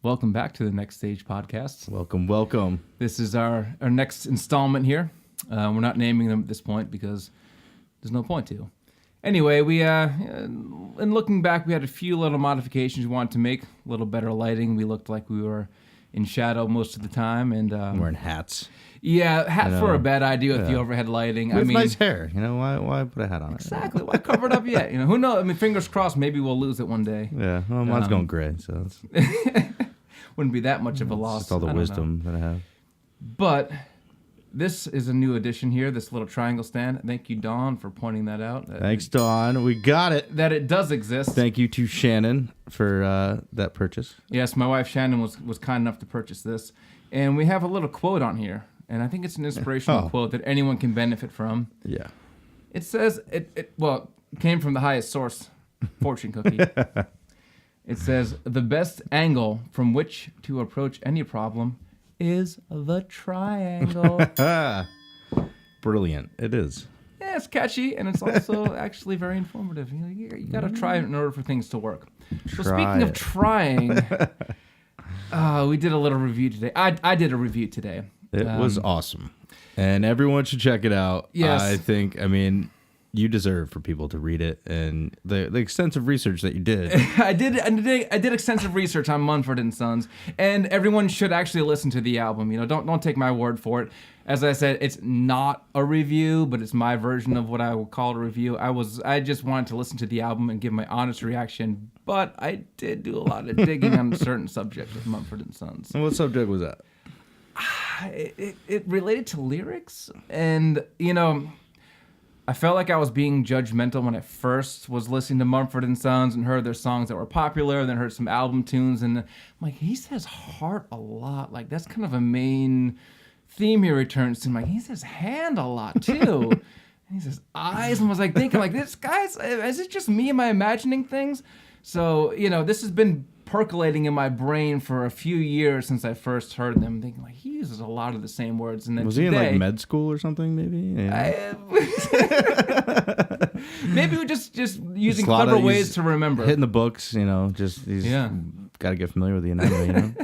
Welcome back to the Next Stage podcast. Welcome. This is our next installment here. We're not naming them at this point because there's no point to. Anyway, we in looking back, we had a few little modifications we wanted to make. A little better lighting. We looked like we were in shadow most of the time, and Wearing hats. Yeah, hat for a bad idea with the overhead lighting. With nice hair. Why put a hat on exactly. Why cover it up yet? Who knows? I mean, fingers crossed. Maybe we'll lose it one day. Yeah. Well, mine's going gray, so it's wouldn't be that much of a loss. just all the wisdom that I have. But this is a new addition here, this little triangle stand. Thank you, Dawn, for pointing that out. Thanks, Dawn. We got it. That it does exist. Thank you to Shannon for that purchase. Yes, my wife Shannon was kind enough to purchase this. And we have a little quote on here. And I think it's an inspirational quote that anyone can benefit from. Yeah. It says, it came from the highest source, Fortune Cookie. It says, the best angle from which to approach any problem is the triangle. Brilliant. It is. Yeah, it's catchy, and it's also actually very informative. You got to try it in order for things to work. So speaking of trying, we did a little review today. I did a review today. It was awesome. And everyone should check it out. Yes. You deserve for people to read it, and the extensive research that you did. I did extensive research on Mumford and Sons, and everyone should actually listen to the album. Don't take my word for it. As I said, it's not a review, but it's my version of what I would call a review. I just wanted to listen to the album and give my honest reaction, but I did do a lot of digging on a certain subject with Mumford and Sons. And what subject was that? It related to lyrics, and I felt like I was being judgmental when I first was listening to Mumford & Sons and heard their songs that were popular, and then heard some album tunes, and I'm like, he says heart a lot. Like, that's kind of a main theme he returns to. I'm like, he says hand a lot, too. And he says eyes, and I was like thinking, like, this guy's, is it just me? Am I imagining things? So, this has been percolating in my brain for a few years since I first heard them, thinking like he uses a lot of the same words. And then was he in like med school or something? Maybe. Yeah. Maybe we're just using clever ways to remember. Hitting the books, he's got to get familiar with the anatomy.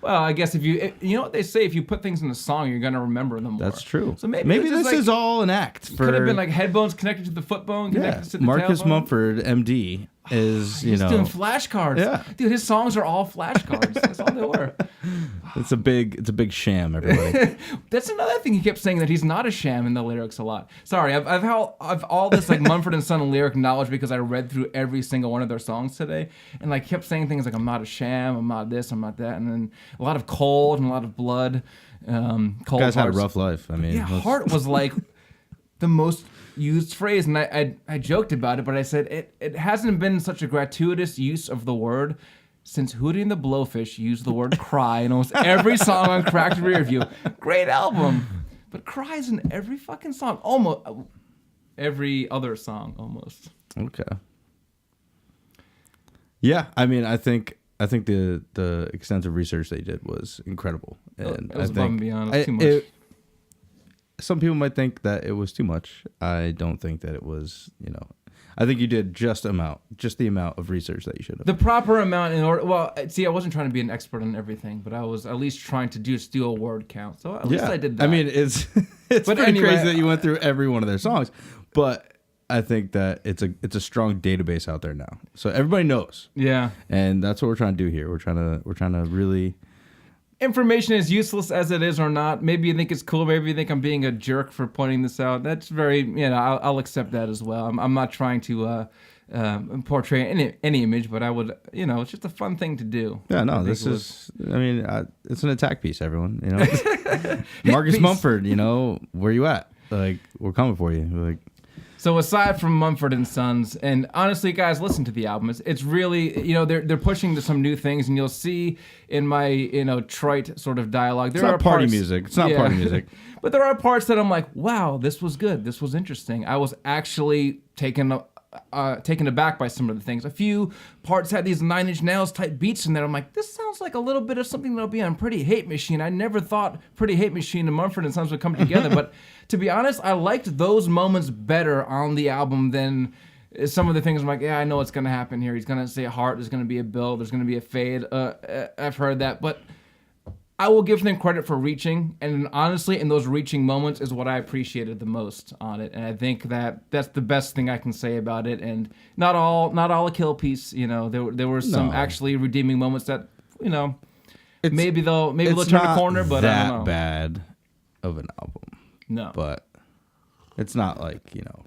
Well, I guess if you what they say, if you put things in a song, you're gonna remember them more. That's true. So maybe this is all an act. Could have been like head bones connected to the foot bone, connected to the Marcus tailbone. Mumford, MD. He's doing flashcards. Yeah. Dude, his songs are all flashcards. That's all they were. It's a big sham, everybody. That's another thing he kept saying, that he's not a sham in the lyrics a lot. Sorry, I've all this like Mumford & Son lyric knowledge because I read through every single one of their songs today, and like kept saying things like, I'm not a sham, I'm not this, I'm not that, and then a lot of cold and a lot of blood. Cold guys had a rough life. Heart was like the most used phrase, and I joked about it, but I said it hasn't been such a gratuitous use of the word since Hootie and the Blowfish used the word cry in almost every song on Cracked Rear View. Great album, but cries in every fucking song, almost every other song, almost. Okay. Yeah, I think the extensive research they did was incredible, and it was above and beyond. Too much. Some people might think that it was too much. I don't think that it was, I think you did just the amount of research that you should have. The proper amount in order. Well, see, I wasn't trying to be an expert on everything, but I was at least trying to do a word count. So at least I did that. It's pretty crazy that you went through every one of their songs, but I think that it's a strong database out there now, so everybody knows. Yeah, and that's what we're trying to do here. We're trying to really. Information is useless as it is or not. Maybe you think it's cool. Maybe you think I'm being a jerk for pointing this out. That's very, I'll accept that as well. I'm not trying to portray any image, but I would, it's just a fun thing to do. Yeah, no, it's an attack piece, everyone. Marcus Mumford, where you at? Like, we're coming for you. Like. So aside from Mumford & Sons, and honestly, guys, listen to the album. It's really, they're pushing to some new things, and you'll see in my, trite sort of dialogue. It's not party music. It's not party music. But there are parts that I'm like, wow, this was good. This was interesting. I was actually taken aback by some of the things. A few parts had these Nine Inch Nails type beats in there. I'm like, this sounds like a little bit of something that'll be on Pretty Hate Machine. I never thought Pretty Hate Machine and Mumford & Sons would come together, but to be honest, I liked those moments better on the album than some of the things I'm like, yeah, I know what's gonna happen here. He's gonna say heart. There's gonna be a build. There's gonna be a fade. I've heard that, but I will give them credit for reaching, and honestly, in those reaching moments is what I appreciated the most on it, and I think that that's the best thing I can say about it. And not all a kill piece, you know. There were some actually redeeming moments that, you know, maybe they'll turn a corner, but I don't know. That bad of an album, no. But it's not like, you know,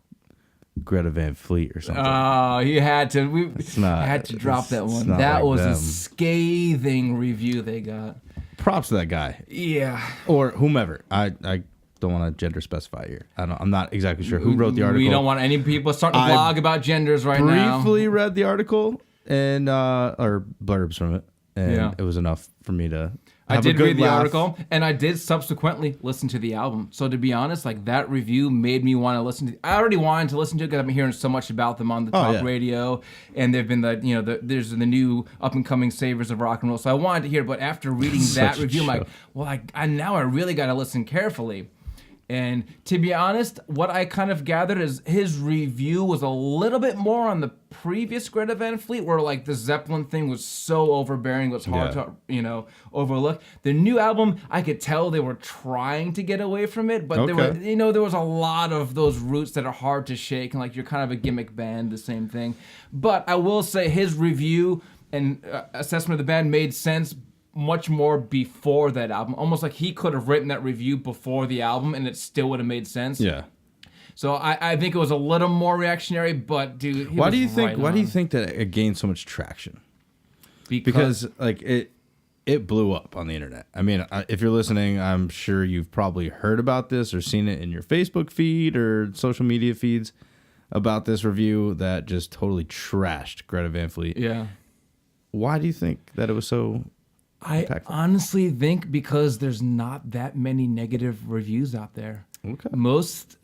Greta Van Fleet or something. Oh, you had to. Had to drop that one. That was a scathing review they got. Props to that guy. Yeah. Or whomever. I don't want to gender specify here. I'm not exactly sure who wrote the article. We don't want any people starting to blog about genders right now. Briefly read the article and or blurbs from it, and it was enough for me to. I did read the article, and I did subsequently listen to the album. So to be honest, like that review made me want to listen to. I already wanted to listen to it because I've been hearing so much about them on the talk radio, and they've been there's the new up and coming saviors of rock and roll. So I wanted to hear, but after reading that review, I'm like, well, I really got to listen carefully. And to be honest, what I kind of gathered is his review was a little bit more on the previous Greta Van Fleet, where like the Zeppelin thing was so overbearing, it was hard to overlook. The new album, I could tell they were trying to get away from it, but there was a lot of those roots that are hard to shake, and like you're kind of a gimmick band, the same thing. But I will say his review and assessment of the band made sense much more before that album. Almost like he could have written that review before the album and it still would have made sense. Yeah. So I think it was a little more reactionary, but dude, why do you think that it gained so much traction? Because like it blew up on the internet. I mean, if you're listening, I'm sure you've probably heard about this or seen it in your Facebook feed or social media feeds about this review that just totally trashed Greta Van Fleet. Yeah. Why do you think that it was so impactful? Honestly think because there's not that many negative reviews out there. Okay. Most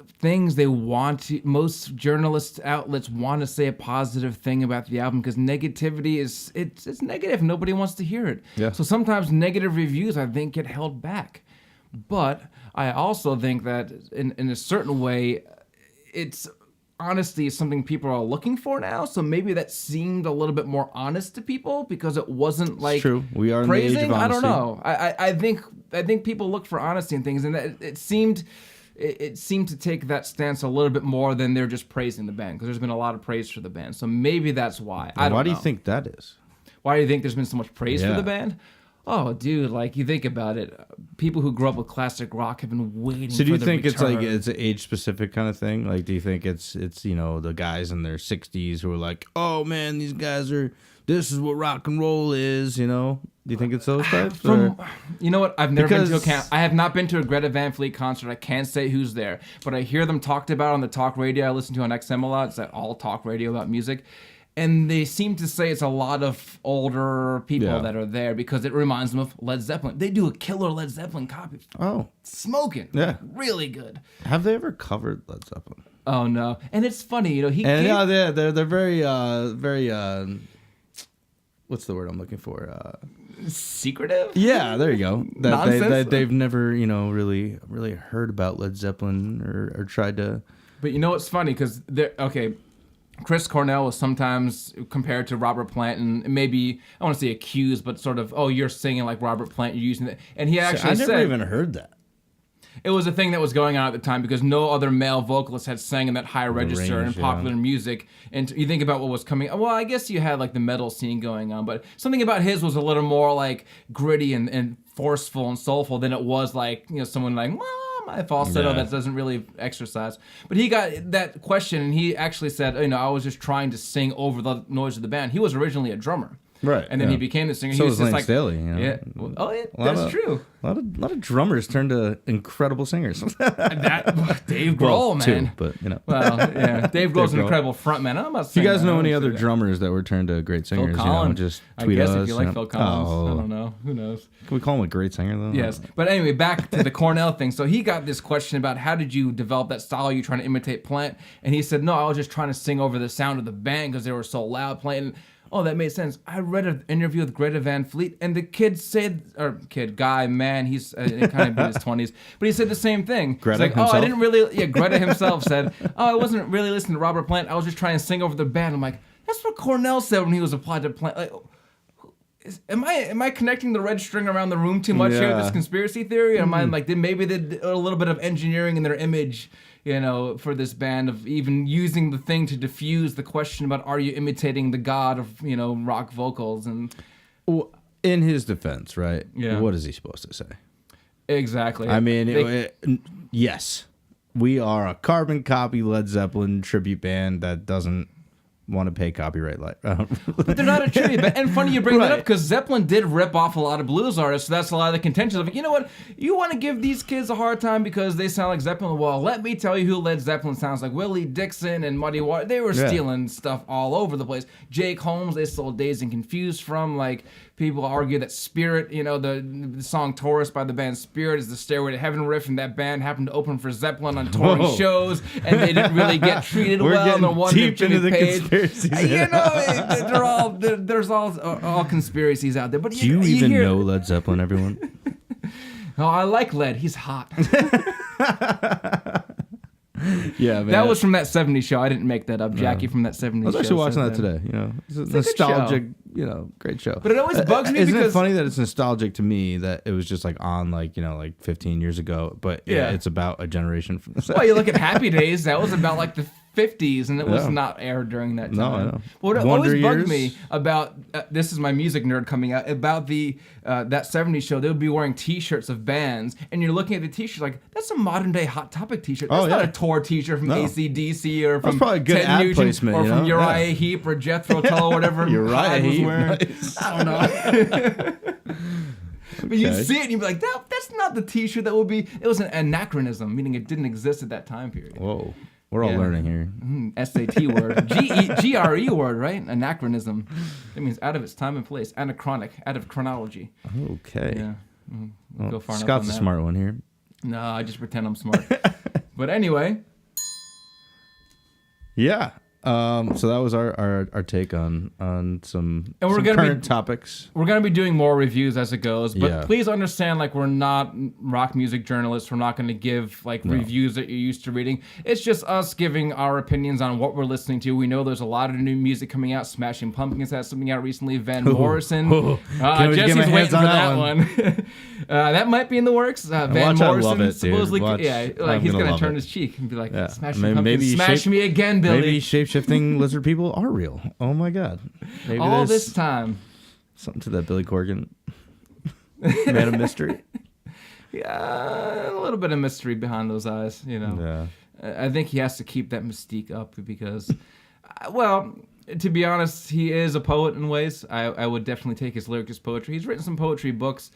journalist outlets want to say a positive thing about the album because negativity it's negative. Nobody wants to hear it. Yeah. So sometimes negative reviews, I think, get held back. But I also think that in a certain way, it's honesty is something people are looking for now, so maybe that seemed a little bit more honest to people because it wasn't like true. We are praising. In the age of honesty. I don't know. I think people look for honesty in things, and it seemed to take that stance a little bit more than they're just praising the band because there's been a lot of praise for the band. So maybe that's why. Why do you think that is? Why do you think there's been so much praise for the band? Oh, dude, like you think about it, people who grew up with classic rock have been waiting. So do you think it's like it's an age specific kind of thing? Like, do you think it's the guys in their 60s who are like, oh man, this is what rock and roll is, you know? Do you think it's those types? You know what? I've never been to a camp. I have not been to a Greta Van Fleet concert. I can't say who's there, but I hear them talked about on the talk radio I listen to on XM a lot. It's that all talk radio about music. And they seem to say it's a lot of older people that are there because it reminds them of Led Zeppelin. They do a killer Led Zeppelin copy. Oh. Smoking. Yeah. Really good. Have they ever covered Led Zeppelin? Oh, no. And it's funny, they're very, what's the word I'm looking for? Secretive? Yeah, there you go. That they've never, really heard about Led Zeppelin or tried to. But you know what's funny? Because Chris Cornell was sometimes compared to Robert Plant, and maybe I want to say accused, but sort of, oh, you're singing like Robert Plant, you're using that. And he actually said, I never even heard that. It was a thing that was going on at the time because no other male vocalist had sang in that high register in popular music. And you think about what was coming. Well, I guess you had like the metal scene going on, but something about his was a little more like gritty and forceful and soulful than it was like someone like my falsetto that doesn't really exercise. But he got that question and he actually said, I was just trying to sing over the noise of the band. He was originally a drummer. Right. And then he became the singer. So he was Lane just Staley, Yeah. That's true. A lot of drummers turned to incredible singers. Dave Grohl, man. Too, but Well, yeah. Dave Grohl's an incredible frontman. I'm not saying if you guys know any other drummers that were turned to great singers, Phil Collins. Just tweet us. I guess if you like Phil Collins. I don't know. Who knows? Can we call him a great singer, though? Yes. But anyway, back to the Cornell thing. So he got this question about how did you develop that style? Are you trying to imitate Plant? And he said, no, I was just trying to sing over the sound of the band because they were so loud playing. oh, that made sense. I read an interview with Greta Van Fleet, and the kid said, or kid, guy, man, he's kind of in his 20s, but he said the same thing. Greta He's like, himself? oh, I didn't really, yeah, Greta himself said, oh, I wasn't really listening to Robert Plant. I was just trying to sing over the band. I'm like, that's what Cornell said when he was applied to Plant. Like, am I connecting the red string around the room too much here with this conspiracy theory? Or am I like, maybe they did a little bit of engineering in their image, you know, for this band, of even using the thing to diffuse the question about, are you imitating the god of, you know, rock vocals? And Well, in his defense, right? Yeah. What is he supposed to say? exactly. I mean, yes, we are a carbon copy Led Zeppelin tribute band that doesn't want to pay copyright. But they're not a tribute band. And funny you bring that up, Right. because Zeppelin did rip off a lot of blues artists, so that's a lot of the contention of, you know what, you want to give these kids a hard time because they sound like Zeppelin? Well, let me tell you who Led Zeppelin sounds like. Willie Dixon and Muddy Water, they were Yeah. stealing stuff all over the place. Jake Holmes, they stole Dazed and Confused from. Like, people argue that Spirit, you know, the song Taurus by the band Spirit is the Stairway to Heaven riff, and that band happened to open for Zeppelin on touring Whoa. shows, and they didn't really get treated We're well. getting No wonder deep Jimmy into the Page. conspiracies. You know, there's all conspiracies out there. But Do you even hear, know Led Zeppelin, everyone? Oh, I like Led. He's hot. Yeah, man. That was from that '70s show. I didn't make that up. Jackie from that '70s show. I was actually watching said that today. You know, it's a good nostalgic, you know, great show. But it always bugs me Isn't because- it funny that it's nostalgic to me that it was just like on like, you know, like 15 years ago, but Yeah. it's about a generation from Well, you look at Happy Days. That was about like the '50s, and it was Yeah. not aired during that time. No, I know. What Wonder always bugged Years. me about this is my music nerd coming out about the that '70s show. They would be wearing T-shirts of bands, and you're looking at the T-shirt like that's a modern day Hot Topic T-shirt. That's Oh, not yeah. a tour T-shirt from No. AC/DC or from probably good Ted ad Nugent placement, or you from know? Uriah Yeah. Heep or Jethro Tull or whatever Uriah Hyde was Heep, wearing. nice. I don't know. But you'd Okay. see it and you'd be like, that's not the T-shirt that would be. It was an anachronism, meaning it didn't exist at that time period. Whoa. We're all Yeah. learning here. SAT word. GRE word, right? Anachronism. It means out of its time and place. Anachronic, out of chronology. Okay. Yeah. We'll go far enough Scott's on the that. smart one here. No, I just pretend I'm smart. But anyway, Yeah. So that was our take on some, And we're some gonna be- current topics. we're going to be doing more reviews as it goes. But Yeah. please understand, like, we're not rock music journalists. We're not going to give, like, reviews that you're used to reading. It's just us giving our opinions on what we're listening to. We know there's a lot of new music coming out. Smashing Pumpkins has something out recently. Van Morrison. Can't wait to get Jesse's my waiting hands for on that that one. That might be in the works. Van Watch, I Morrison love it, dude. supposedly, Watch, yeah, like I'm he's gonna gonna love turn it. his cheek and be like, Yeah. "Smashing Maybe Pumpkins, smash shape- me again, Billy." Maybe shape-shifting lizard people are real. Oh my god. Maybe All there's this time. something to that Billy Corgan man of mystery. Yeah, a little bit of mystery behind those eyes, you know. Yeah. I think he has to keep that mystique up because, well, to be honest, he is a poet in ways. I would definitely take his lyric as poetry. He's written some poetry books.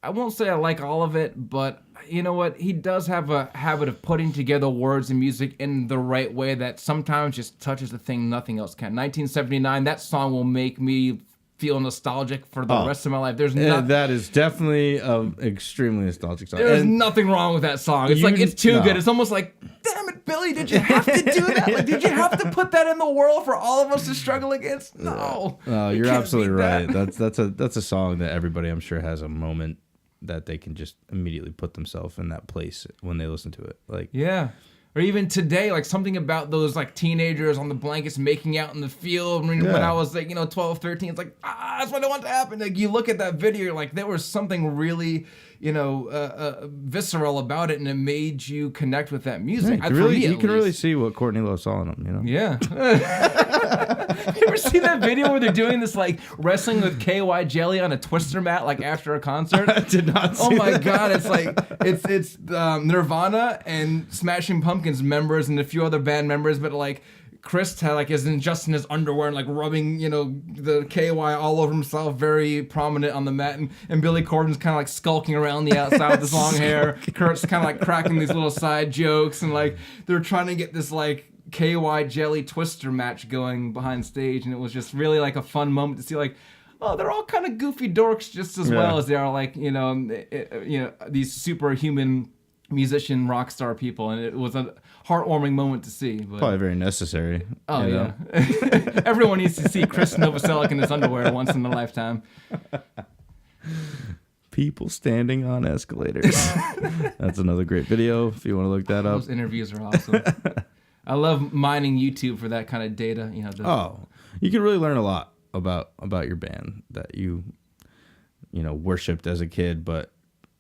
I won't say I like all of it, but you know what? He does have a habit of putting together words and music in the right way that sometimes just touches the thing nothing else can. 1979, that song will make me feel nostalgic for the rest of my life. There's Yeah, nothing. that is definitely an extremely nostalgic song. There's And nothing wrong with that song. It's You- like it's too no. good. It's almost like, damn it, Billy, did you have to do that? Like, did you have to put that in the world for all of us to struggle against? No. No, You you're can't absolutely beat right. that. That's a song that everybody I'm sure has a moment that they can just immediately put themselves in that place when they listen to it. Like Yeah. Or even today, like something about those like teenagers on the blankets making out in the field when Yeah. I was like, 12, 13, it's like, that's what I want to happen. Like you look at that video, you're like there was something really, visceral about it and it made you connect with that music. you can really see what Courtney Love saw in them, you know? Yeah. You ever seen that video where they're doing this like wrestling with KY jelly on a twister mat like after a concert? I did not see Oh my that. god, it's like it's Nirvana and Smashing Pumpkins members and a few other band members, but like Chris had like is just in his underwear and like rubbing, the KY all over himself, very prominent on the mat, and Billy Corgan's kind of like skulking around the outside with his long hair. Kurt's kind of like cracking these little side jokes, and like they're trying to get this like KY jelly twister match going behind stage, and it was just really like a fun moment to see like, oh, they're all kind of goofy dorks just as well as they are like, these superhuman musician rock star people, and it was a heartwarming moment to see. But, Probably very necessary. oh you yeah, know? everyone needs to see Chris Novoselic in his underwear once in a lifetime. People standing on escalators. That's another great video if you want to look that up. Those interviews are awesome. I love mining YouTube for that kind of data. You know. Oh, you can really learn a lot about your band that you worshipped as a kid, but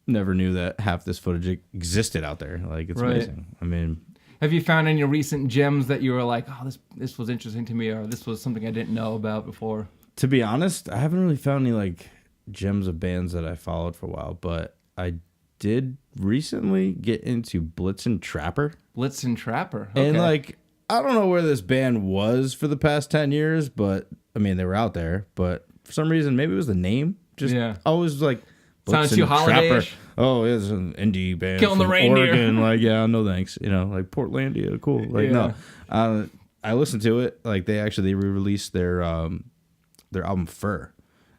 never knew that half this footage existed out there. Like, it's Right. amazing. I mean, Have you found any recent gems that you were like, oh, this was interesting to me, or this was something I didn't know about before? to be honest, I haven't really found any like gems of bands that I followed for a while, but I did recently get into Blitzen Trapper. Blitzen Trapper. Okay. And like, I don't know where this band was for the past 10 years, but I mean, they were out there, but for some reason, maybe it was the name. Just Yeah. I was like, Sounds Blitzen too holiday-ish. Oh, it's an indie band Killing the from reindeer. Oregon. Like, yeah, no thanks. You know, like Portlandia, cool. Like, Yeah. no. I listened to it. Like, they re-released their album Fur.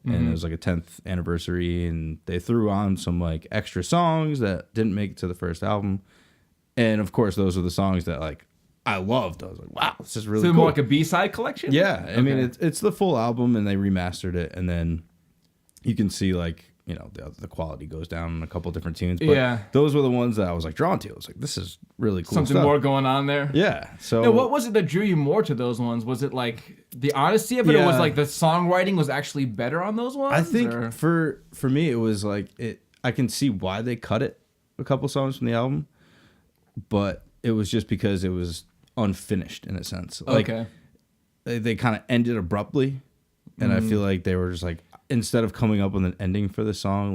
And it was like a 10th anniversary, and they threw on some like extra songs that didn't make it to the first album. And of course, those are the songs that like I loved. I was like, wow, this is really So cool. more like a B-side collection? Yeah, I mean, Okay. it's the full album, and they remastered it, and then you can see like, you know, the quality goes down in a couple different tunes. But Yeah. those were the ones that I was like drawn to. I was like, this is really cool Something stuff. more going on there? Yeah. So Now, what was it that drew you more to those ones? Was it like the honesty of it, or Yeah. was like the songwriting was actually better on those ones? I think or? for me, it was like I can see why they cut it a couple songs from the album, but it was just because it was unfinished in a sense. Like, Okay. they kind of ended abruptly, and I feel like they were just like, instead of coming up with an ending for the song,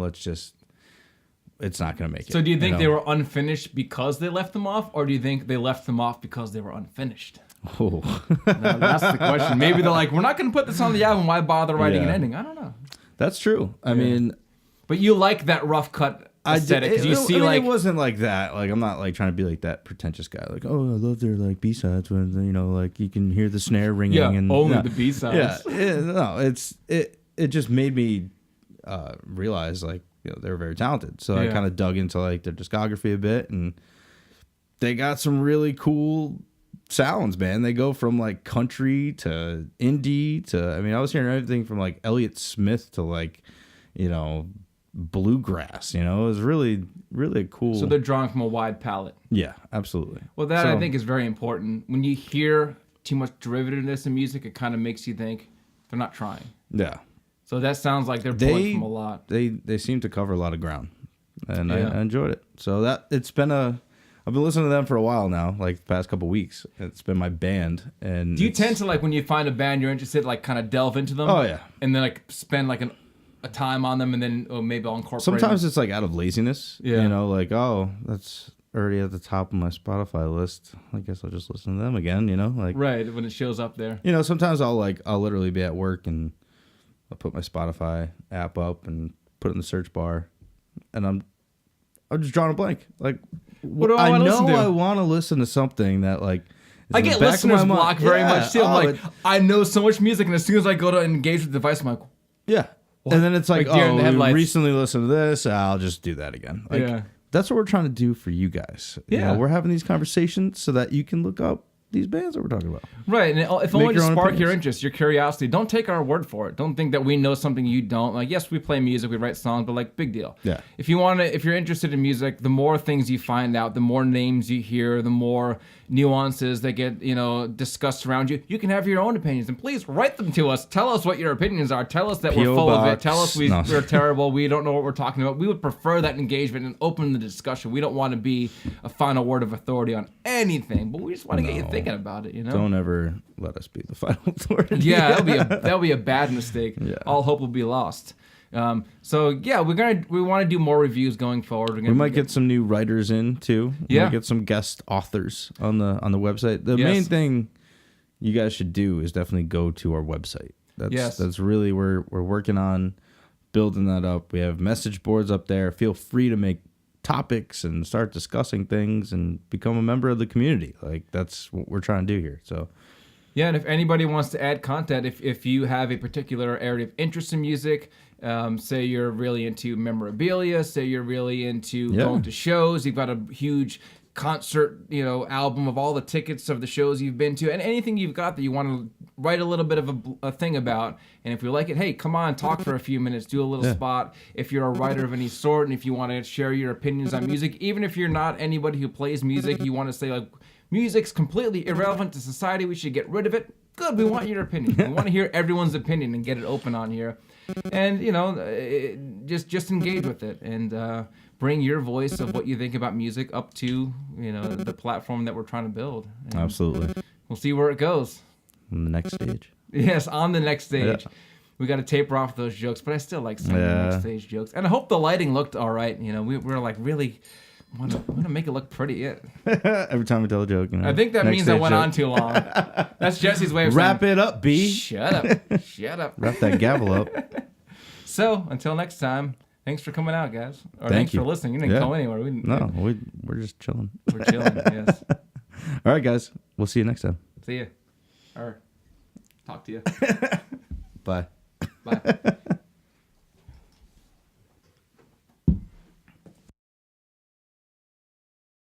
it's not gonna make it. So do you think know? they were unfinished because they left them off, or do you think they left them off because they were unfinished? Oh. Now, that's the question. Maybe they're like, we're not going to put this on the album. Why bother writing an Yeah. ending? I don't know. That's true. I mean, But you like that rough cut aesthetic because you see like it wasn't like that. Like, I'm not like trying to be like that pretentious guy. Like, oh, I love their like B-sides when, you know, like you can hear the snare ringing. yeah, and only no. the B-sides. No, it just made me realize like, you know, they were very talented. So I Yeah. kind of dug into like their discography a bit, and they got some really cool sounds, man. They go from like country to indie to, I mean, I was hearing everything from like Elliott Smith to like, you know, bluegrass. You know, it was really, really cool. So they're drawing from a wide palette. Yeah, absolutely. Well, that I So- think is very important. When you hear too much derivativeness in music, it kind of makes you think they're not trying. Yeah. So that sounds like they're pulling from a lot. They seem to cover a lot of ground, and Yeah. I enjoyed it. So I've been listening to them for a while now, like the past couple weeks. It's been my band. And Do you tend to like when you find a band you're interested, like kind of delve into them? Oh, yeah. And then like spend like a time on them, and then maybe I'll incorporate. Sometimes them. it's like out of laziness. Yeah. You know, like, oh, that's already at the top of my Spotify list. I guess I'll just listen to them again. You know, like, Right, when it shows up there. you know, sometimes I'll literally be at work and I'll put my Spotify app up and put it in the search bar, and I'm just drawing a blank. Like, What do I wanna listen to? I want to listen to something that like. is I in the get back of listener's my mind. block very Yeah. much too. I'm Oh, like, I know so much music, and as soon as I go to engage with the device, I'm like, yeah. And then it's like, Like deer in the we headlights. recently listened to this. I'll just do that again. Like, Yeah. that's what we're trying to do for you guys. You Yeah. know, we're having these conversations so that you can look up these bands that we're talking about. right. And if Make only to your own spark your opinions. interest, your curiosity. Don't take our word for it. Don't think that we know something you don't. Like, yes, we play music, we write songs, but like, big deal. Yeah. If you're interested in music, the more things you find out, the more names you hear, the more nuances that get, discussed around you, you can have your own opinions. And please write them to us. Tell us what your opinions are. Tell us that we're P.O. full of it. box. Tell us No. we're terrible. We don't know what we're talking about. We would prefer that engagement and open the discussion. We don't want to be a final word of authority on anything, but we just want to get you No. thinking about it, Don't ever let us be the final authority. Yeah, that'll be a bad mistake. Yeah. All hope will be lost. So yeah, we want to do more reviews going forward. We might get some new writers in too. We Yeah. might get some guest authors on the website. The Yes. main thing you guys should do is definitely go to our website. That's really we're working on building that up. We have message boards up there. Feel free to make topics and start discussing things and become a member of the community. Like, that's what we're trying to do here. So Yeah, and if anybody wants to add content, if you have a particular area of interest in music, say you're really into memorabilia, say you're really into going to shows, you've got a huge concert, album of all the tickets of the shows you've been to, and anything you've got that you want to write a little bit of a thing about, and if you like it, hey, come on, talk for a few minutes, do a little spot. If you're a writer of any sort, and if you want to share your opinions on music, even if you're not anybody who plays music, you want to say, like, music's completely irrelevant to society, we should get rid of it. Good, we want your opinion. We want to hear everyone's opinion and get it open on here. And, just engage with it and bring your voice of what you think about music up to, the platform that we're trying to build. And absolutely. We'll see where it goes. On the next stage. Yes, on the next stage. Yeah. We got to taper off those jokes, but I still like saying the next stage jokes. And I hope the lighting looked all right. We're like really... want to make it look pretty. Yeah. Every time we tell a joke. I think that means I went on too long. That's Jesse's way of wrap saying, it up, B. Shut up. Shut up. Wrap that gavel up. So, until next time, thanks for coming out, guys. Or Thanks for listening. You didn't go anywhere. We're just chilling. We're chilling, yes. All right, guys. We'll see you next time. See you. Or talk to you. Bye. Bye.